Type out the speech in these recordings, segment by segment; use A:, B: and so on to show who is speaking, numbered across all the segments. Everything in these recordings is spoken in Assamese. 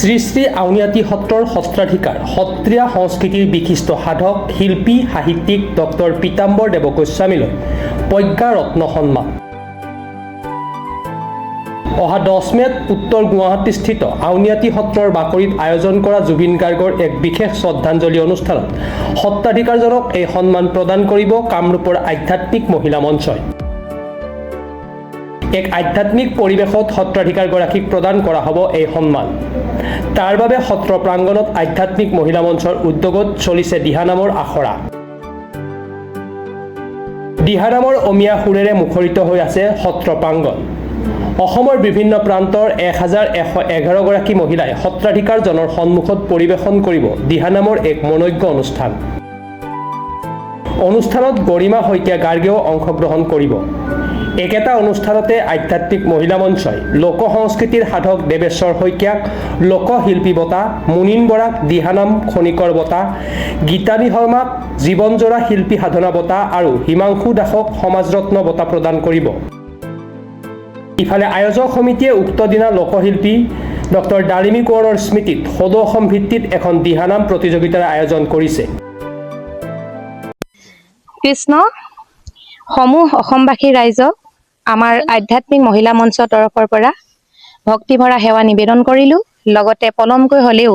A: শ্ৰী শ্ৰী আউনীআটী সত্ৰৰ সত্ৰাধিকাৰ সত্ৰীয়া সংস্কৃতিৰ বিশিষ্ট সাধক শিল্পী সাহিত্যিক ডক্টৰ পীতাম্বৰ দেৱ গোস্বামীলৈ প্ৰজ্ঞা ৰত্ন সন্মান। অহা 10 মেত উত্তৰ গুৱাহাটীস্থিত আউনীআটী সত্ৰৰ বাকৰিত আয়োজন কৰা জুবিন গাৰ্গৰ এক বিশেষ শ্ৰদ্ধাঞ্জলি অনুষ্ঠানত সত্ৰাধিকাৰজনক এই সন্মান প্ৰদান কৰিব কামৰূপৰ আধ্যাত্মিক মহিলা মঞ্চই। এক আধ্যাত্মিক পৰিৱেশত সত্ৰাধিকাৰগৰাকীক প্ৰদান কৰা হ'ব এই সন্মান। তাৰ বাবে সত্ৰ প্ৰাংগণত আধ্যাত্মিক মহিলা মঞ্চৰ উদ্যোগত চলিছে দিহানামৰ আখৰা। দিহানামৰ অমীয়া সুৰেৰে মুখৰিত হৈ আছে সত্ৰ প্ৰাংগণ। অসমৰ বিভিন্ন প্ৰান্তৰ 1111 গৰাকী মহিলাই সত্ৰাধিকাৰজনৰ সন্মুখত পৰিৱেশন কৰিব দিহানামৰ এক মনোজ্ঞ অনুষ্ঠান। অনুষ্ঠানত গৰিমা শইকীয়া গাৰ্গেও অংশগ্ৰহণ কৰিব। একেটা অনুষ্ঠানতে আধ্যাত্মিক মহিলা মঞ্চই লোক সংস্কৃতিৰ সাধক দেৱেশ্বৰ শইকীয়াক লোকশিল্পী বঁটা, মুনীন বৰাক দিহানাম খনিকৰ বঁটা, গীতানী শৰ্মাক জীৱনজোৰা শিল্পী সাধনা বঁটা আৰু হিমাংশু দাসক সমাজৰত্ন বঁটা প্ৰদান কৰিব। ইফালে আয়োজক সমিতিয়ে উক্ত দিনা লোকশিল্পী ডক্টৰ ডালিমী কোঁৱৰৰ স্মৃতিত সদৌ অসম ভিত্তিত এখন দিহানাম প্ৰতিযোগিতাৰ আয়োজন কৰিছে।
B: কৃষ্ণ সমূহ অসমবাসী ৰাইজক আমাৰ আধ্যাত্মিক মহিলা মঞ্চৰ তৰফৰ পৰা ভক্তিভৰা সেৱা নিবেদন কৰিলোঁ। লগতে পলমকৈ হ'লেও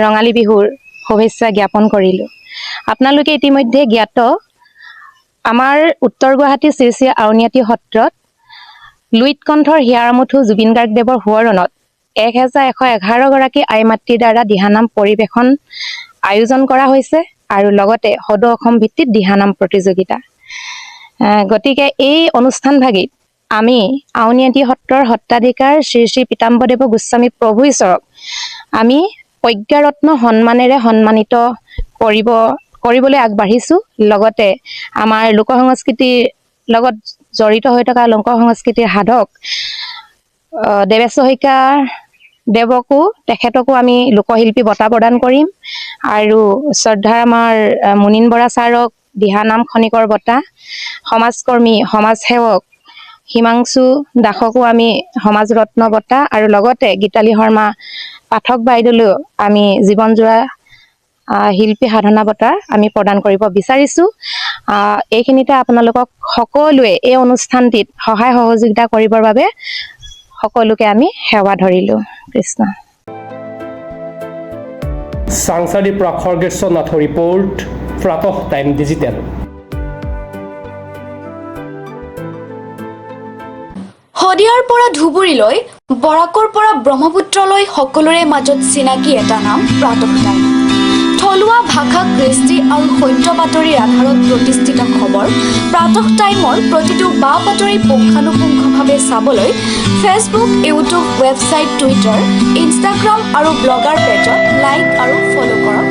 B: ৰঙালী বিহুৰ শুভেচ্ছা জ্ঞাপন কৰিলোঁ। আপোনালোকে ইতিমধ্যে জ্ঞাত, আমাৰ উত্তৰ গুৱাহাটী শ্ৰী শ্ৰী আউনীআটী সত্ৰত লুইত কণ্ঠৰ হিয়াৰমুঠু জুবিন গাৰ্গদেৱৰ সোঁৱৰণত 1111 গৰাকী আই মাতৃৰ দ্বাৰা দিহানাম পৰিৱেশন আয়োজন কৰা হৈছে আৰু লগতে সদৌ অসম ভিত্তিত দিহানাম প্ৰতিযোগিতা। গতিকে এই অনুষ্ঠানভাগিত আমি আউনীআটী সত্ৰৰ সত্ৰাধিকাৰ শ্ৰী শ্ৰী পীতাম্বৰদেৱ গোস্বামী প্ৰভু ঈশ্বৰক আমি প্ৰজ্ঞাৰত্ন সন্মানেৰে সন্মানিত কৰিবলৈ আগবাঢ়িছোঁ। লগতে আমাৰ লোক সংস্কৃতিৰ লগত জড়িত হৈ থকা লোক সংস্কৃতিৰ সাধক দেৱেশ্বৰ শইকীয়া দেৱকো তেখেতকো আমি লোকশিল্পী বঁটা প্ৰদান কৰিম আৰু শ্ৰদ্ধাৰ আমাৰ মুনীন বৰা ছাৰক দিহানাম খনিকৰ বঁটা, সমাজকৰ্মী সমাজসেৱক হিমাংশু দাসকো আমি সমাজৰত্ন বঁটা আৰু লগতে গীতালী শৰ্মা পাঠক বাইদেউলৈও আমি জীৱনজোৰা শিল্পী সাধনা বঁটা আমি প্ৰদান কৰিব বিচাৰিছোঁ। এইখিনিতে আপোনালোকক সকলোৱে এই অনুষ্ঠানটিত সহায় সহযোগিতা কৰিবৰ বাবে সকলোকে আমি সেৱা ধৰিলোঁ। কৃষ্ণ।
A: সাংসাৰিক প্ৰখৰ্গেশ্বৰ নাথৰ ৰিপৰ্ট, প্ৰাতঃ টাইম ডিজিটেল।
C: শদিয়াৰ পৰা ধুবুৰীলৈ, বৰাকৰ পৰা ব্ৰহ্মপুত্ৰলৈ সকলোৰে মাজত চিনাকি এটা নাম প্ৰাতঃ টাইম। থলুৱা ভাষা, কৃষ্টি আৰু সত্য বাতৰিৰ আধাৰত প্ৰতিষ্ঠিত খবৰ প্ৰাতঃ টাইমৰ প্ৰতিটো বা বাতৰি পুংখানুপুংখভাৱে চাবলৈ Facebook, YouTube, website, Twitter, Instagram আৰু ব্লগাৰ পেজত লাইক আৰু ফ'ল' কৰক।